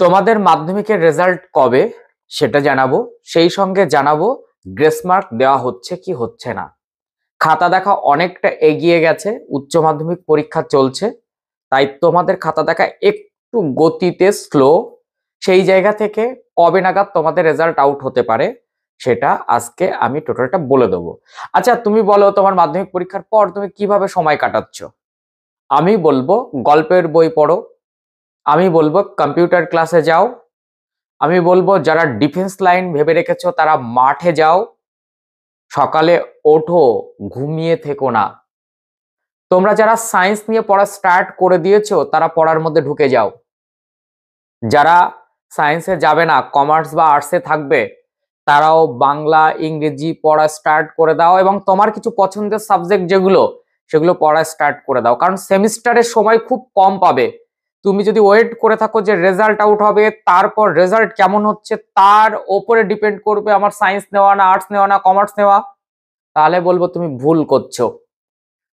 তোমাদের মাধ্যমিকের রেজাল্ট কবে সেটা জানাবো, সেই সঙ্গে জানাবো গ্রেস মার্ক দেওয়া হচ্ছে কি হচ্ছে না। খাতা দেখা অনেকটা এগিয়ে গেছে, উচ্চ মাধ্যমিক পরীক্ষা চলছে, তাই তোমাদের খাতা দেখা একটু গতিতে স্লো। সেই জায়গা থেকে কবে নাগাদ তোমাদের রেজাল্ট আউট হতে পারে সেটা আজকে আমি টোটালটা বলে দেবো। আচ্ছা, তুমি বলো তোমার মাধ্যমিক পরীক্ষার পর তুমি কিভাবে সময় কাটাচ্ছ? আমি বলবো গল্পের বই পড়ো, আমি বলবো কম্পিউটার ক্লাসে যাও, আমি বলবো যারা ডিফেন্স লাইন ভেবে রেখেছো তারা মাঠে যাও, সকালে ওঠো, ঘুমিয়ে থেকো না। তোমরা যারা সায়েন্স নিয়ে পড়া স্টার্ট করে দিয়েছো তারা পড়ার মধ্যে ঢুকে যাও। যারা সায়েন্সে যাবে না, কমার্স বা আর্টসে থাকবে, তারাও বাংলা ইংরেজি পড়া স্টার্ট করে দাও এবং তোমার কিছু পছন্দের সাবজেক্ট যেগুলো সেগুলো পড়া স্টার্ট করে দাও, কারণ সেমিস্টারের সময় খুব কম পাবে। তুমি যদি ওয়েট করে থাকো যে রেজাল্ট আউট হবে, তারপর রেজাল্ট কেমন হচ্ছে তার ওপরে ডিপেন্ড করবে আমার সায়েন্স নেওয়া না আর্টস নেওয়া না কমার্স নেওয়া, তাহলে বলবো তুমি ভুল করছো।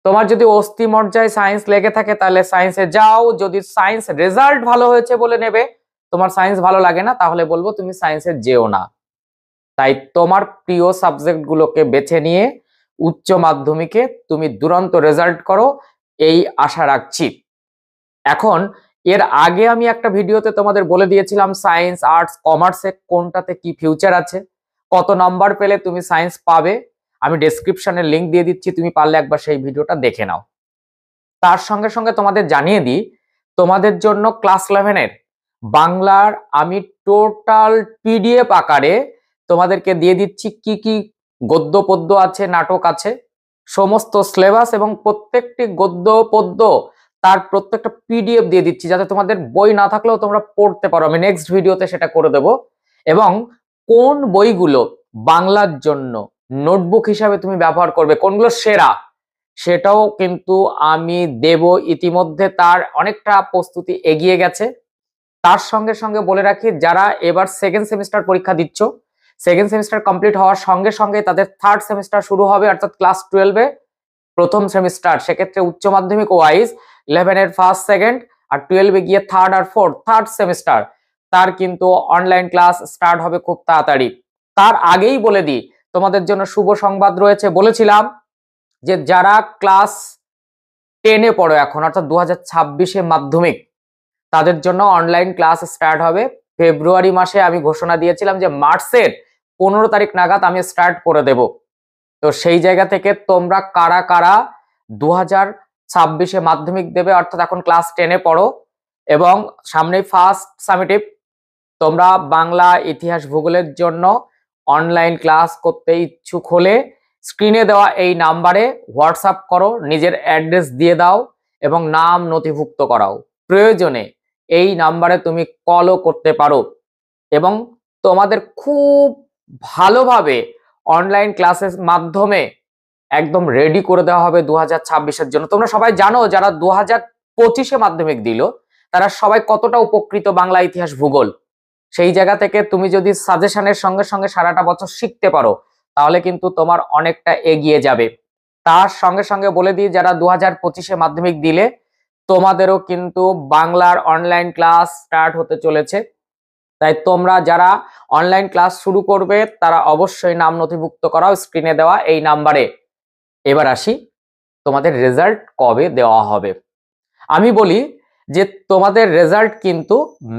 তোমার যদি অস্থি মজ্জায় সায়েন্স লেগে থাকে তাহলে সায়েন্সে যাও, যদি সায়েন্স রেজাল্ট ভালো হয়েছে বলে নেবে, তোমার সায়েন্স ভালো লাগে না তাহলে বলবো তুমি সায়েন্সে যেও না। তাই তোমার প্রিয় সাবজেক্ট গুলোকে বেছে নিয়ে উচ্চ মাধ্যমিকে তুমি দুরন্ত রেজাল্ট করো, এই আশা রাখছি। এখন এর আগে আমি একটা ভিডিওতে তোমাদের বলে দিয়েছিলাম সায়েন্স আর্টস কমার্সে কোনটাতে কি ফিউচার আছে, কত নাম্বার পেলে তুমি সায়েন্স পাবে। আমি ডেসক্রিপশনে লিংক দিয়ে দিচ্ছি, তুমি পারলে একবার সেই ভিডিওটা দেখে নাও। তার সঙ্গে সঙ্গে তোমাদের জানিয়ে দিই, তোমাদের জন্য ক্লাস 11-এর বাংলার আমি টোটাল পিডিএফ আকারে তোমাদেরকে দিয়ে দিচ্ছি কি কি গদ্য পদ্য আছে, নাটক আছে, সমস্ত সিলেবাস এবং প্রত্যেকটি গদ্য পদ্য তার প্রত্যেকটা পিডিএফ দিয়ে দিচ্ছি, যাতে তোমাদের বই না থাকলেও তোমরা পড়তে পারো। আমি নেক্সট ভিডিওতে সেটা করে দেব। এবং কোন বইগুলো বাংলার জন্য নোটবুক হিসাবে তুমি ব্যবহার করবে, কোনগুলো সেরা, সেটাও কিন্তু আমি দেব। ইতিমধ্যে তার অনেকটা প্রস্তুতি এগিয়ে গেছে। তার সঙ্গে সঙ্গে বলে রাখি, যারা এবার সেকেন্ড সেমিস্টার পরীক্ষা দিচ্ছ, সেকেন্ড সেমিস্টার কমপ্লিট হওয়ার সঙ্গে সঙ্গে তাদের থার্ড সেমিস্টার শুরু হবে, অর্থাৎ ক্লাস 12-এ প্রথম সেমিস্টার। সেক্ষেত্রে উচ্চ মাধ্যমিক ওয়াইজ 11-এর ফার্স্ট সেকেন্ড আর 12-এ গিয়ে থার্ড আর ফোর্থ, থার্ড সেমিস্টার, তার কিন্তু অনলাইন ক্লাস স্টার্ট হবে খুব তাড়াতাড়ি। তার আগেই বলে দিই, তোমাদের জন্য শুভ সংবাদ রয়েছে। বলেছিলাম যে যারা ক্লাস 10-এ পড়ো এখন, অর্থাৎ 2026-এ মাধ্যমিক, তাদের জন্য অনলাইন ক্লাস স্টার্ট হবে ফেব্রুয়ারি মাসে। আমি ঘোষণা দিয়েছিলাম যে মার্চের 15 তারিখ নাগাদ আমি স্টার্ট করে দেব। তো সেই জায়গা থেকে তোমরা কারা কারা 2026-এ মাধ্যমিক দেবে, অর্থাৎ এখন ক্লাস 10-এ পড়ো এবং সামনেই ফার্স্ট সামেটিভ, তোমরা বাংলা ইতিহাস ভূগোলের জন্য অনলাইন ক্লাস করতে ইচ্ছুক হলে স্ক্রিনে দেওয়া এই নাম্বারে হোয়াটসঅ্যাপ করো, নিজের অ্যাড্রেস দিয়ে দাও এবং নাম নথিভুক্ত করাও। প্রয়োজনে এই নাম্বারে তুমি কলও করতে পারো এবং তোমাদের খুব ভালোভাবে অনলাইন ক্লাসের মাধ্যমে একদম রেডি করে দেওয়া হবে 2026-এর জন্য। তোমরা সবাই জানো যারা 2025-এ মাধ্যমিক দিল তারা সবাই কতটা উপকৃত বাংলা ইতিহাস ভূগোল। সেই জায়গা থেকে তুমি যদি সাজেশনের সঙ্গে সঙ্গে সারাটা বছর শিখতে পারো তাহলে কিন্তু তোমার অনেকটা এগিয়ে যাবে। তার সঙ্গে সঙ্গে বলে দিই, যারা 2025-এ মাধ্যমিক দিলে তোমাদেরও কিন্তু বাংলার অনলাইন ক্লাস স্টার্ট হতে চলেছে। তাই তোমরা যারা অনলাইন ক্লাস শুরু করবে তারা অবশ্যই নাম নথিভুক্ত করাও স্ক্রিনে দেওয়া এই নাম্বারে। এবার আসি, তোমাদের রেজাল্ট কবে দেওয়া হবে। আমি বলি যে তোমাদের রেজাল্ট কিন্তু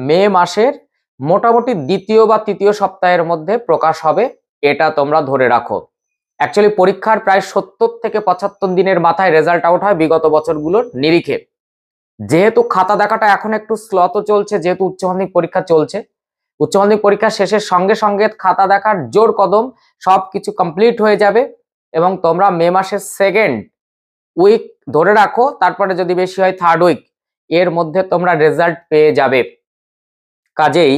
মে মাসের মোটামুটি দ্বিতীয় বা তৃতীয় সপ্তাহের মধ্যে প্রকাশ হবে, এটা তোমরা ধরে রাখো। অ্যাকচুয়ালি পরীক্ষার প্রায় 70 থেকে 75 দিনের মাথায় রেজাল্ট আউট হয় বিগত বছরগুলোর নিরিখে। যেহেতু খাতা দেখাটা এখন একটু স্লত চলছে, যেহেতু উচ্চ মাধ্যমিক পরীক্ষা চলছে, উচ্চ মাধ্যমিক পরীক্ষা শেষের সঙ্গে সঙ্গে খাতা দেখার জোর কদম, সবকিছু কমপ্লিট হয়ে যাবে এবং তোমরা মে মাসের সেকেন্ড উইক ধরে রাখো, তারপরে যদি বেশি হয় থার্ড উইক, এর মধ্যে তোমরা রেজাল্ট পেয়ে যাবে। কাজেই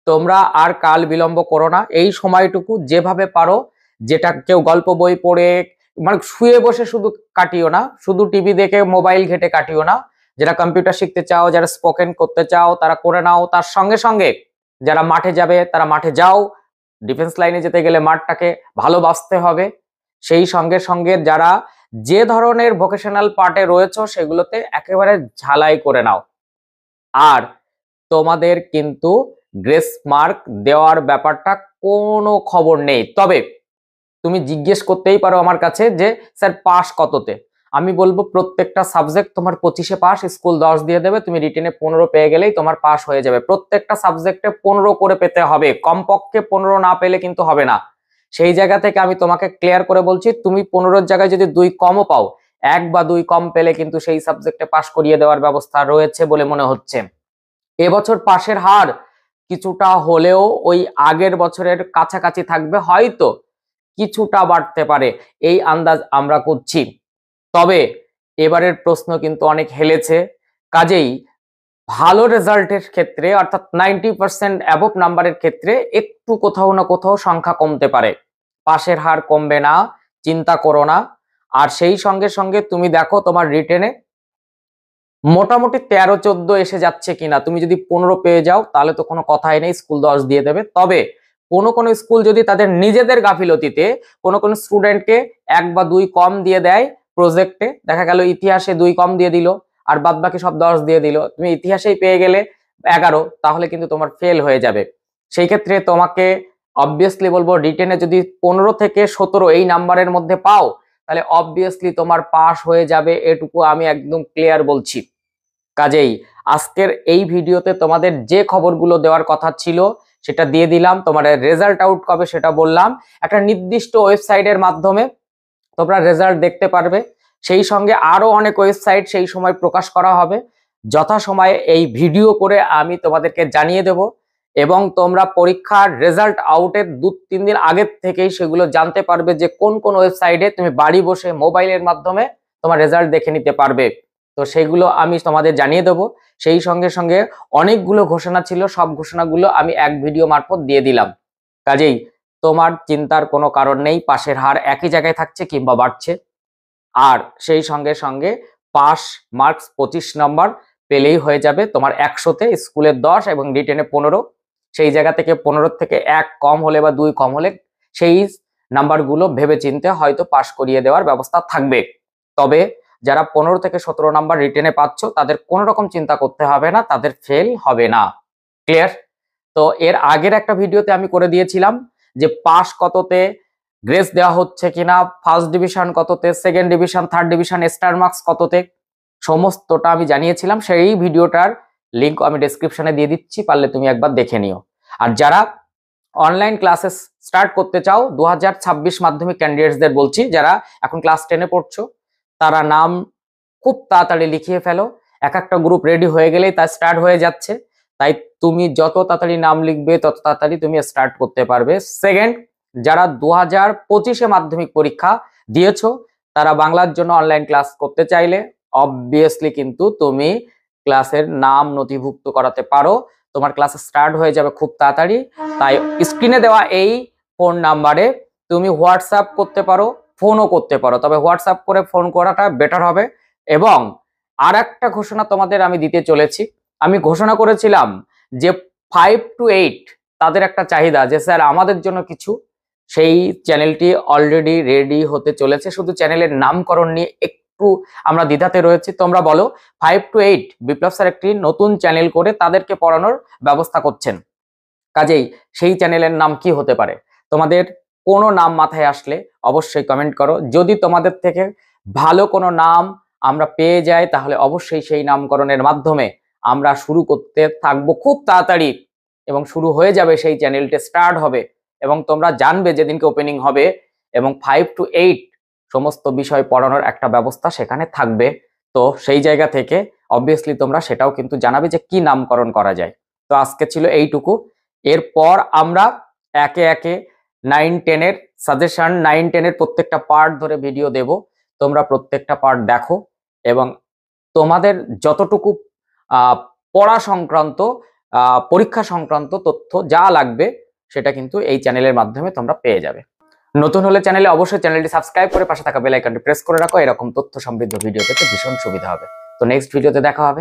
তোমরা আর কাল বিলম্ব করো না, এই সময়টুকু যেভাবে পারো, যেটা কেউ গল্প বই পড়ে মানে শুয়ে বসে শুধু কাটিও না, শুধু টিভি দেখে মোবাইল ঘেটে কাটিও না। যারা কম্পিউটার শিখতে চাও, যারা স্পোকেন করতে চাও তারা করে নাও। তার সঙ্গে সঙ্গে যারা মাঠে যাবে তারা মাঠে যাও, ডিফেন্স লাইনে যেতে গেলে মাঠটাকে ভালোবাসতে হবে। সেই সঙ্গে সঙ্গে যারা যে ধরনের ভোকেশনাল পার্টে রয়েছে সেগুলোতে একেবারে ঝালাই করে নাও। আর তোমাদের কিন্তু গ্রেস মার্ক দেওয়ার ব্যাপারটা কোনো খবর নেই। তবে তুমি জিজ্ঞেস করতেই পারো আমার কাছে যে স্যার পাস কততে, আমি বলবো প্রত্যেকটা সাবজেক্ট তোমার 25-এ পাস, স্কুল 10 দিয়ে দেবে, তুমি রিটেনে 15 পেয়ে গেলেই তোমার পাস হয়ে যাবে। প্রত্যেকটা সাবজেক্টে 15 করে পেতে হবে, কমপক্ষে 15 না পেলে কিন্তু হবে না। সেই জায়গা থেকে আমি তোমাকে ক্লিয়ার করে বলছি, তুমি 15-র জায়গায় যদি 2 কমও পাও, 1 বা 2 কম পেলে কিন্তু সেই সাবজেক্টে পাস করিয়ে দেওয়ার ব্যবস্থা রয়েছে বলে মনে হচ্ছে। এবছর পাশের হার কিছুটা হলেও ওই আগের বছরের কাছাকাছি থাকবে, হয়তো কিছুটা বাড়তে পারে এই আন্দাজ আমরা করছি। তবে এবারের প্রশ্ন কিন্তু অনেক হেলেছে, কাজেই ভালো রেজাল্টের ক্ষেত্রে অর্থাৎ 90% অ্যাবভ নাম্বারের ক্ষেত্রে একটু কোথাও না কোথাও সংখ্যা কমতে পারে, পাশের হার কমবে না, চিন্তা করো না। আর সেই সঙ্গে সঙ্গে তুমি দেখো তোমার রিটেনে মোটামুটি 13-14 এসে যাচ্ছে কিনা। তুমি যদি 15 পেয়ে যাও তাহলে তো কোনো কথাই নেই, স্কুল 10 দিয়ে দেবে। তবে কোনো স্কুল যদি তাদের নিজেদের গাফিলতিতে কোনো স্টুডেন্টকে 1 বা 2 কম দিয়ে দেয় প্রজেক্টে, দেখা গেল ইতিহাসে 2 কম দিয়ে দিল আর বাদ বাকি সব 10 দিয়ে দিল, তুমি ইতিহাসেই পেয়ে গেলে 11, তাহলে কিন্তু তোমার ফেল হয়ে যাবে। সেই ক্ষেত্রে তোমাকে অবভিয়াসলি বলবো, রিটেনে যদি 15 থেকে 17 এই নাম্বারের মধ্যে পাও তাহলে অবভিয়াসলি তোমার পাস হয়ে যাবে, এটুকু আমি একদম ক্লিয়ার বলছি। কাজেই আজকের এই ভিডিওতে তোমাদের যে খবরগুলো দেওয়ার কথা ছিল সেটা দিয়ে দিলাম। তোমার রেজাল্ট আউট কবে সেটা বললাম, একটা নির্দিষ্ট ওয়েবসাইটের মাধ্যমে তোমরা রেজাল্ট দেখতে পারবে। সেই সঙ্গে আরো অনেক ওয়েবসাইট সেই সময় প্রকাশ করা হবে, যথাসময়ে এই ভিডিও করে আমি তোমাদেরকে জানিয়ে দেব। এবং তোমরা পরীক্ষার রেজাল্ট আউটের 2-3 দিন আগের থেকেই সেগুলো জানতে পারবে যে কোন ওয়েবসাইটে তুমি বাড়ি বসে মোবাইলের মাধ্যমে তোমার রেজাল্ট দেখে নিতে পারবে। তো সেইগুলো আমি তোমাদের জানিয়ে দেবো। সেই সঙ্গে সঙ্গে অনেকগুলো ঘোষণা ছিল, সব ঘোষণাগুলো আমি এক ভিডিও মারফত দিয়ে দিলাম। কাজেই তোমার চিন্তার কোনো কারণ নেই, পাশের হার একই জায়গায় থাকছে কিংবা বাড়ছে। আর সেই সঙ্গে সঙ্গে পাস মার্কস 25 নম্বর পেলেই হয়ে যাবে তোমার 100-তে, স্কুলে 10 এবং রিটেনে 15। সেই জায়গা থেকে 15 থেকে 1 কম হলে বা 2 কম হলে সেই নাম্বারগুলো ভেবে চিন্তে হয়তো পাস করিয়ে দেওয়ার ব্যবস্থা থাকবে। তবে যারা 15 থেকে 17 নাম্বার রিটেনে পাচ্ছ তাদের কোনো রকম চিন্তা করতে হবে না, তাদের ফেল হবে না। ক্লিয়ার? তো এর আগের একটা ভিডিওতে আমি করে দিয়েছিলাম যে পাস কততে, গ্রেস দেওয়া হচ্ছে কিনা, ফার্স্ট ডিভিশন কততে, second division, third division, star marks কততে, সমস্তটা আমি জানিয়েছিলাম। সেই ভিডিওটার লিংক আমি ডেসক্রিপশনে দিয়ে দিচ্ছি, পারলে তুমি একবার দেখে নিও। আর যারা অনলাইন ক্লাসেস স্টার্ট করতে চাও 2026 মাধ্যমিক ক্যান্ডিডেটসদের বলছি, যারা এখন ক্লাস 10-এ পড়ছো তারা নাম খুব তাড়াতাড়ি লিখিয়ে ফেলো। একটা গ্রুপ রেডি হয়ে গেলেই তা স্টার্ট হয়ে যাচ্ছে, তাই তুমি যত তাড়াতাড়ি নাম লিখবে তত তাড়াতাড়ি তুমি স্টার্ট করতে পারবে। সেকেন্ড, যারা 2025-এ মাধ্যমিক পরীক্ষা দিয়েছো তারা বাংলার জন্য অনলাইন ক্লাস করতে চাইলে অবভিয়াসলি কিন্তু তুমি ক্লাসের নাম নথিভুক্ত করাতে পারো, তোমার ক্লাস স্টার্ট হয়ে যাবে খুব তাড়াতাড়ি। তাই স্ক্রিনে দেওয়া এই ফোন নাম্বারে তুমি হোয়াটসঅ্যাপ করতে পারো, ফোনও করতে পারো, তবে হোয়াটসঅ্যাপ করে ফোন করাটা বেটার হবে। এবং আর একটা ঘোষণা তোমাদের আমি দিতে চলেছি, আমি ঘোষণা করেছিলাম যে 5 to 8 তাদের একটা চাহিদা যে স্যার আমাদের জন্য কিছু, সেই চ্যানেলটি অলরেডি রেডি হতে চলেছে, শুধু চ্যানেলের নামকরণ নিয়ে একটু আমরা দ্বিধাতে রয়েছি। তোমরা বলো 5 to 8 বিপ্লব স্যার একটি নতুন চ্যানেল করে তাদেরকে পড়ানোর ব্যবস্থা করছেন, কাজেই সেই চ্যানেলের নাম কি হতে পারে? তোমাদের কোনো নাম মাথায় আসলে অবশ্যই কমেন্ট করো। যদি তোমাদের থেকে ভালো কোনো নাম আমরা পেয়ে যাই তাহলে অবশ্যই সেই নামকরণের মাধ্যমে আমরা শুরু করতে থাকবো খুব তাড়াতাড়ি, এবং শুরু হয়ে যাবে, সেই চ্যানেলটি স্টার্ট হবে এবং তোমরা জানবে যেদিনকে ওপেনিং হবে। এবং 5 to 8 সমস্ত বিষয় পড়ানোর একটা ব্যবস্থা সেখানে থাকবে। তো সেই জায়গা থেকে অবভিয়াসলি তোমরা সেটাও কিন্তু জানাবে যে কি নামকরণ করা যায়। তো আজকে ছিল এইটুকু, এরপর আমরা একে একে 9-10-এর সাজেশন, 9-10-এর প্রত্যেকটা পার্ট ধরে ভিডিও দেব, তোমরা প্রত্যেকটা পার্ট দেখো এবং তোমাদের যতটুকু পড়া সংক্রান্ত, পরীক্ষা সংক্রান্ত তথ্য যা লাগবে সেটা কিন্তু এই চ্যানেলের মাধ্যমে তোমরা পেয়ে যাবে। নতুন হলে চ্যানেলে অবশ্যই চ্যানেলটি সাবস্ক্রাইব করে পাশে থাকা বেল আইকনটি প্রেস করে রাখো, এরকম তথ্য সমৃদ্ধ ভিডিও পেতে ভীষণ সুবিধা হবে। তো নেক্সট ভিডিওতে দেখা হবে।